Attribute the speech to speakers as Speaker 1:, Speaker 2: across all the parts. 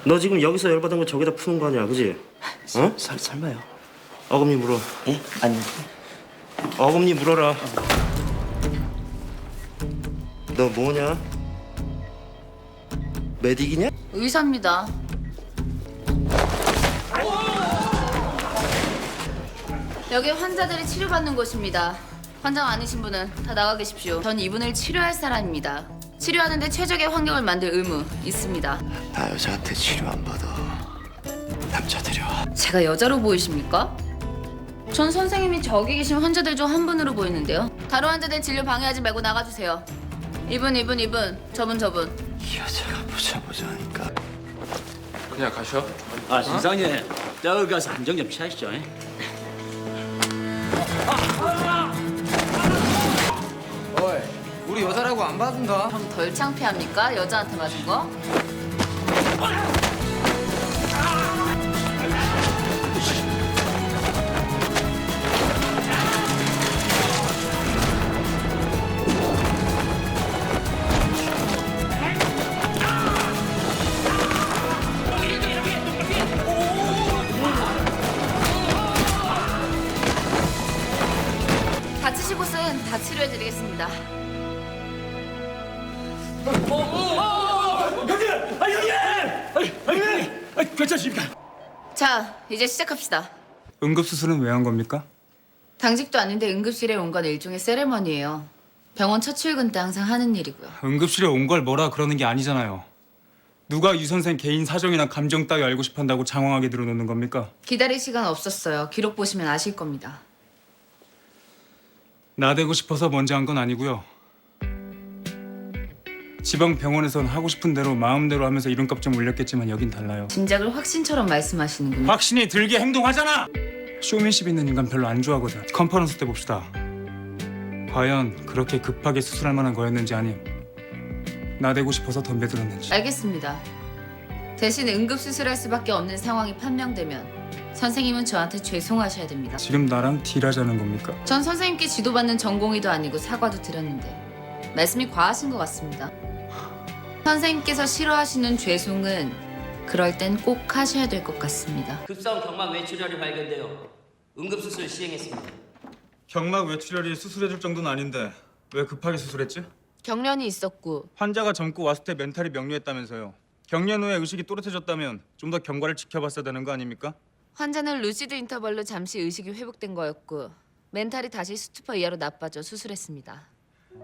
Speaker 1: 너 지금 여기서 열받은 거 저기다 푸는 거 아니야, 그지? 어?
Speaker 2: 설마요?
Speaker 1: 어금니 물어.
Speaker 2: 예? 아니.
Speaker 1: 어금니 물어라. 너 뭐냐? 메딕이냐?
Speaker 3: 의사입니다. 여기 환자들이 치료받는 곳입니다. 환자 아니신 분은 다 나가 계십시오. 전 이분을 치료할 사람입니다. 치료하는데 최적의 환경을 만들 의무 있습니다.
Speaker 2: 나 여자한테 치료 안 받아. 남자들이요.
Speaker 3: 제가 여자로 보이십니까? 전 선생님이 저기 계신 환자들 중 한 분으로 보이는데요. 다른 환자들 진료 방해하지 말고 나가주세요. 이분, 저분.
Speaker 2: 이 여자가 보자 하니까.
Speaker 4: 그냥 가셔.
Speaker 5: 아, 신상님, 저기 가서 안정 좀 취하시죠.
Speaker 4: 어이, 우리 여자라고 안 받은다.
Speaker 3: 그럼 덜 창피합니까? 여자한테 맞은 거? 다치신 곳은 다 치료해드리겠습니다.
Speaker 5: 괜찮습니까?
Speaker 3: 자, 이제 시작합시다.
Speaker 6: 응급수술은 왜 한 겁니까?
Speaker 3: 당직도 아닌데 응급실에 온 건 일종의 세레머니예요. 병원 첫 출근 때 항상 하는 일이고요.
Speaker 6: 응급실에 온 걸 뭐라 그러는 게 아니잖아요. 누가 유 선생 개인 사정이나 감정 따위 알고 싶어한다고 장황하게 들어놓는 겁니까?
Speaker 3: 기다릴 시간 없었어요. 기록 보시면 아실 겁니다.
Speaker 6: 나대고 싶어서 먼저 한 건 아니고요. 지방 병원에선 하고 싶은 대로 마음대로 하면서 이름값 좀 올렸겠지만 여긴 달라요.
Speaker 3: 짐작을 확신처럼 말씀하시는군요.
Speaker 6: 확신이 들게 행동하잖아! 쇼맨십 있는 인간 별로 안 좋아하거든. 컨퍼런스 때 봅시다. 과연 그렇게 급하게 수술할 만한 거였는지 아님 나대고 싶어서 덤벼들었는지.
Speaker 3: 알겠습니다. 대신 응급수술할 수밖에 없는 상황이 판명되면 선생님은 저한테 죄송하셔야 됩니다.
Speaker 6: 지금 나랑 딜하자는 겁니까?
Speaker 3: 전 선생님께 지도받는 전공의도 아니고 사과도 드렸는데 말씀이 과하신 것 같습니다. 선생님께서 싫어하시는 죄송은 그럴 땐 꼭 하셔야 될 것 같습니다.
Speaker 5: 급성 경막 외출혈이 발견되어 응급수술 시행했습니다.
Speaker 6: 경막 외출혈이 수술해줄 정도는 아닌데 왜 급하게 수술했지?
Speaker 3: 경련이 있었고
Speaker 6: 환자가 젊고 왔을 때 멘탈이 명료했다면서요. 경련 후에 의식이 또렷해졌다면 좀 더 경과를 지켜봤어야 되는 거 아닙니까?
Speaker 3: 환자는 루시드 인터벌로 잠시 의식이 회복된 거였고 멘탈이 다시 스투퍼 이하로 나빠져 수술했습니다.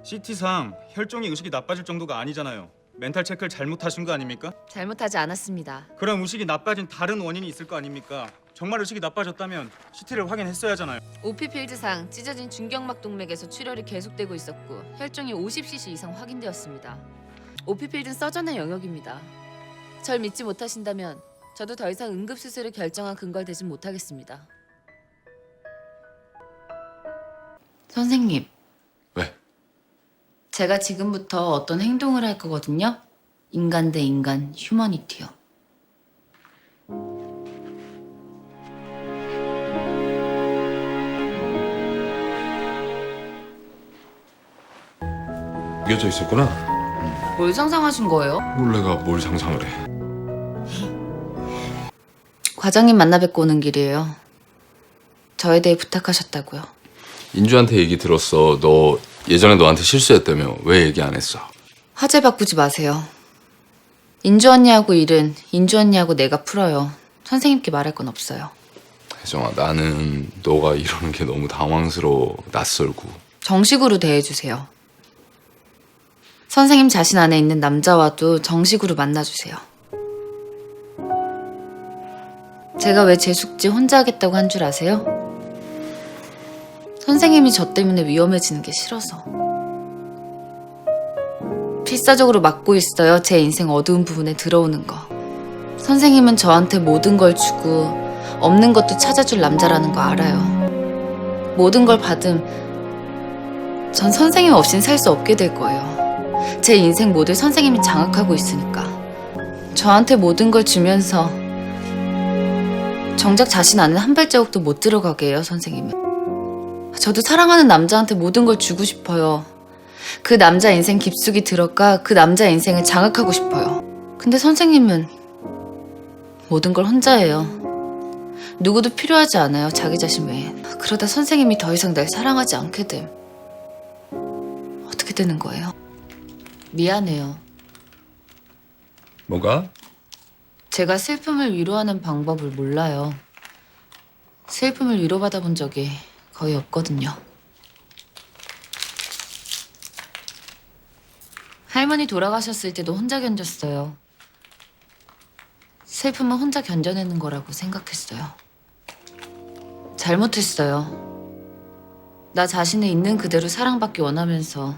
Speaker 6: CT상 혈종이 의식이 나빠질 정도가 아니잖아요. 멘탈 체크를 잘못하신 거 아닙니까?
Speaker 3: 잘못하지 않았습니다.
Speaker 6: 그럼 의식이 나빠진 다른 원인이 있을 거 아닙니까? 정말 의식이 나빠졌다면 CT를 확인했어야 하잖아요.
Speaker 3: 오피필드상 찢어진 중경막 동맥에서 출혈이 계속되고 있었고 혈종이 50cc 이상 확인되었습니다. 오피필드는 써전의 영역입니다. 절 믿지 못하신다면 저도 더 이상 응급수술을 결정한 근거를 대진 못하겠습니다. 선생님.
Speaker 4: 왜?
Speaker 3: 제가 지금부터 어떤 행동을 할 거거든요. 인간 대 인간, 휴머니티요.
Speaker 4: 이겨져 있었구나.
Speaker 3: 뭘 상상하신 거예요?
Speaker 4: 몰래가 뭘 상상을 해.
Speaker 3: 과장님 만나 뵙고 오는 길이에요. 저에 대해 부탁하셨다고요.
Speaker 4: 인주한테 얘기 들었어. 너 예전에 너한테 실수했다며. 왜 얘기 안 했어?
Speaker 3: 화제 바꾸지 마세요. 인주 언니하고 일은 인주 언니하고 내가 풀어요. 선생님께 말할 건 없어요.
Speaker 4: 혜정아, 나는 너가 이러는 게 너무 당황스러워. 낯설고.
Speaker 3: 정식으로 대해주세요. 선생님 자신 안에 있는 남자와도 정식으로 만나주세요. 제가 왜 제 숙제 혼자 하겠다고 한 줄 아세요? 선생님이 저 때문에 위험해지는 게 싫어서. 필사적으로 막고 있어요. 제 인생 어두운 부분에 들어오는 거. 선생님은 저한테 모든 걸 주고 없는 것도 찾아줄 남자라는 거 알아요. 모든 걸 받음 전 선생님 없인 살 수 없게 될 거예요. 제 인생 모두 선생님이 장악하고 있으니까. 저한테 모든 걸 주면서 정작 자신 안에 한 발자국도 못 들어가게 해요, 선생님은. 저도 사랑하는 남자한테 모든 걸 주고 싶어요. 그 남자 인생 깊숙이 들어가 그 남자 인생을 장악하고 싶어요. 근데 선생님은 모든 걸 혼자 해요. 누구도 필요하지 않아요, 자기 자신 외에. 그러다 선생님이 더 이상 날 사랑하지 않게 됨. 어떻게 되는 거예요? 미안해요.
Speaker 4: 뭐가?
Speaker 3: 제가 슬픔을 위로하는 방법을 몰라요. 슬픔을 위로받아 본 적이 거의 없거든요. 할머니 돌아가셨을 때도 혼자 견뎠어요. 슬픔은 혼자 견뎌내는 거라고 생각했어요. 잘못했어요. 나 자신을 있는 그대로 사랑받기 원하면서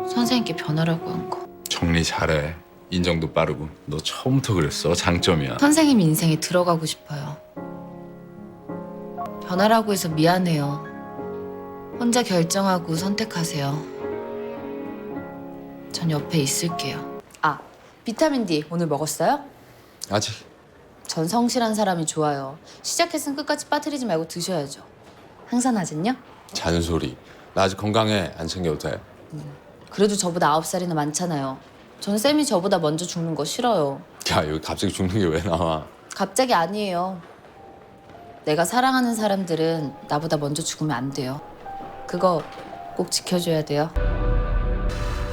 Speaker 3: 선생님께 변하라고 한 거.
Speaker 4: 정리 잘해. 인정도 빠르고. 너 처음부터 그랬어. 장점이야.
Speaker 3: 선생님 인생에 들어가고 싶어요. 변하라고 해서 미안해요. 혼자 결정하고 선택하세요. 전 옆에 있을게요. 아, 비타민 D 오늘 먹었어요?
Speaker 4: 아직.
Speaker 3: 전 성실한 사람이 좋아요. 시작했으면 끝까지 빠뜨리지 말고 드셔야죠. 항산 화제는요?
Speaker 4: 잔소리. 나 아직 건강해. 안 챙겨도 돼.
Speaker 3: 그래도 저보다 9살이나 많잖아요. 전 쌤이 저보다 먼저 죽는 거 싫어요.
Speaker 4: 야, 여기 갑자기 죽는 게 왜 나와?
Speaker 3: 갑자기 아니에요. 내가 사랑하는 사람들은 나보다 먼저 죽으면 안 돼요. 그거 꼭 지켜줘야 돼요.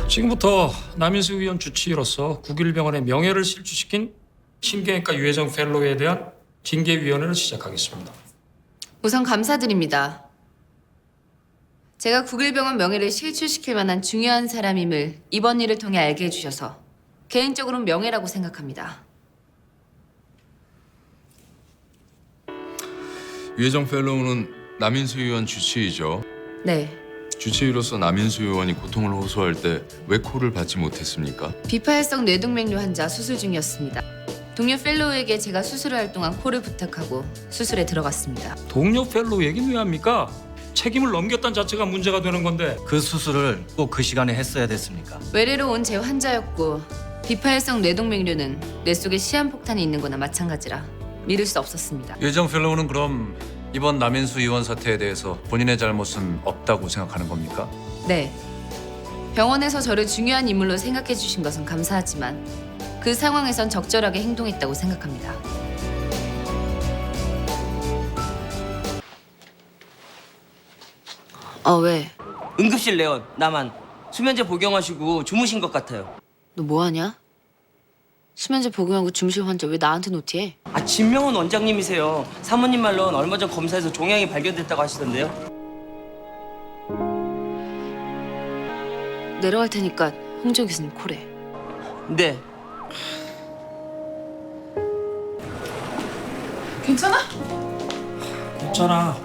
Speaker 7: 지금부터 남인수 의원 주치의로서 국일병원의 명예를 실추시킨 신경외과 유혜정 펠로우에 대한 징계위원회를 시작하겠습니다.
Speaker 3: 우선 감사드립니다. 제가 국일병원 명예를 실추시킬 만한 중요한 사람임을 이번 일을 통해 알게 해주셔서 개인적으로는 명예라고 생각합니다.
Speaker 4: 유혜정 펠로우는 남인수 의원 주치의죠.
Speaker 3: 네,
Speaker 4: 주치의로서 남인수 의원이 고통을 호소할 때 왜 콜을 받지 못했습니까?
Speaker 3: 비파혈성 뇌동맥류 환자 수술 중이었습니다. 동료 펠로우에게 제가 수술을 할 동안 콜을 부탁하고 수술에 들어갔습니다.
Speaker 7: 동료 펠로우 얘기는 왜 합니까? 책임을 넘겼다는 자체가 문제가 되는 건데
Speaker 8: 그 수술을 꼭 그 시간에 했어야 됐습니까?
Speaker 3: 외래로 온 제 환자였고 비파혈성 뇌동맥류는 뇌 속에 시한폭탄이 있는 거나 마찬가지라 믿을 수 없었습니다.
Speaker 8: 유정 펠로우는 그럼 이번 남인수 의원 사태에 대해서 본인의 잘못은 없다고 생각하는 겁니까?
Speaker 3: 네. 병원에서 저를 중요한 인물로 생각해 주신 것은 감사하지만 그 상황에선 적절하게 행동했다고 생각합니다. 왜?
Speaker 5: 응급실 내원 나만 수면제 복용하시고 주무신 것 같아요.
Speaker 3: 너 뭐하냐? 수면제 복용하고 주무실 환자 왜 나한테 노티해?
Speaker 5: 아 진명훈 원장님이세요. 사모님 말로는 얼마 전 검사에서 종양이 발견됐다고 하시던데요.
Speaker 3: 내려갈 테니까 홍조 교수님 콜해.
Speaker 5: 네.
Speaker 3: 괜찮아?
Speaker 7: 있잖아.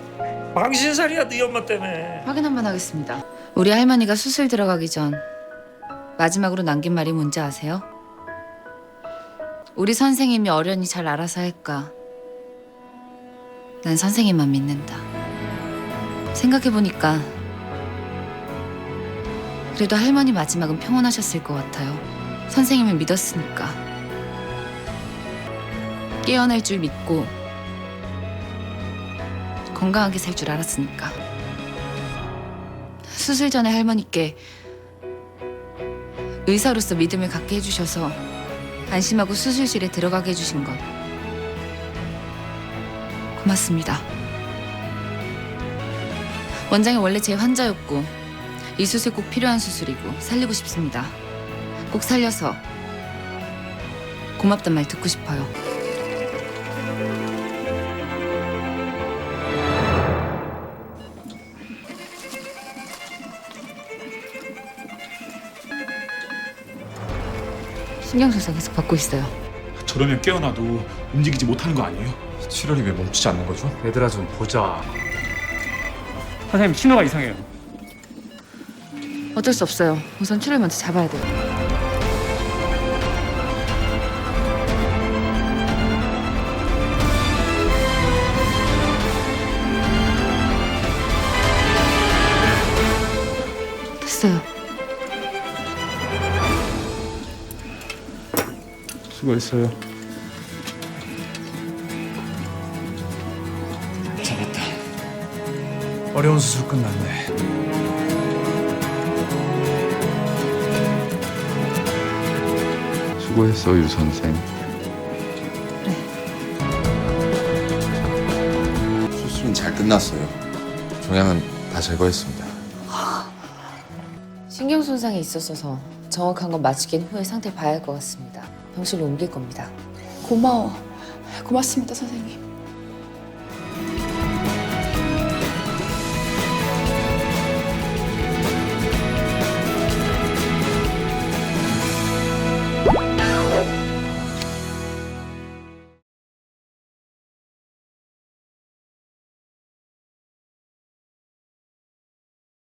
Speaker 7: 망신살이야 네 엄마 때문에.
Speaker 3: 확인 한번 하겠습니다. 우리 할머니가 수술 들어가기 전 마지막으로 남긴 말이 뭔지 아세요? 우리 선생님이 어련히 잘 알아서 할까. 난 선생님만 믿는다. 생각해보니까 그래도 할머니 마지막은 평온하셨을 것 같아요. 선생님을 믿었으니까. 깨어날 줄 믿고 건강하게 살 줄 알았으니까. 수술 전에 할머니께 의사로서 믿음을 갖게 해주셔서 안심하고 수술실에 들어가게 해주신 것 고맙습니다. 원장이 원래 제 환자였고 이 수술 꼭 필요한 수술이고 살리고 싶습니다. 꼭 살려서 고맙단 말 듣고 싶어요. 신경조사 계속 받고 있어요.
Speaker 6: 저러면 깨어나도 움직이지 못하는 거 아니에요? 출혈이 왜 멈추지 않는 거죠? 얘들아 좀 보자. 선생님 신호가 이상해요.
Speaker 3: 어쩔 수 없어요. 우선 출혈 먼저 잡아야 돼요. 됐어요.
Speaker 6: 수고했어요. 어려운 수술 끝났네.
Speaker 4: 수고했어, 유 선생.
Speaker 3: 네.
Speaker 4: 잘 끝났어요. 종양은 다 제거했습니다.
Speaker 3: 신경 손상이 있었어서 정확한 건 마취기는 후에 상태 봐야 할 것 같습니다. 병실로 옮길 겁니다.
Speaker 9: 고맙습니다, 선생님.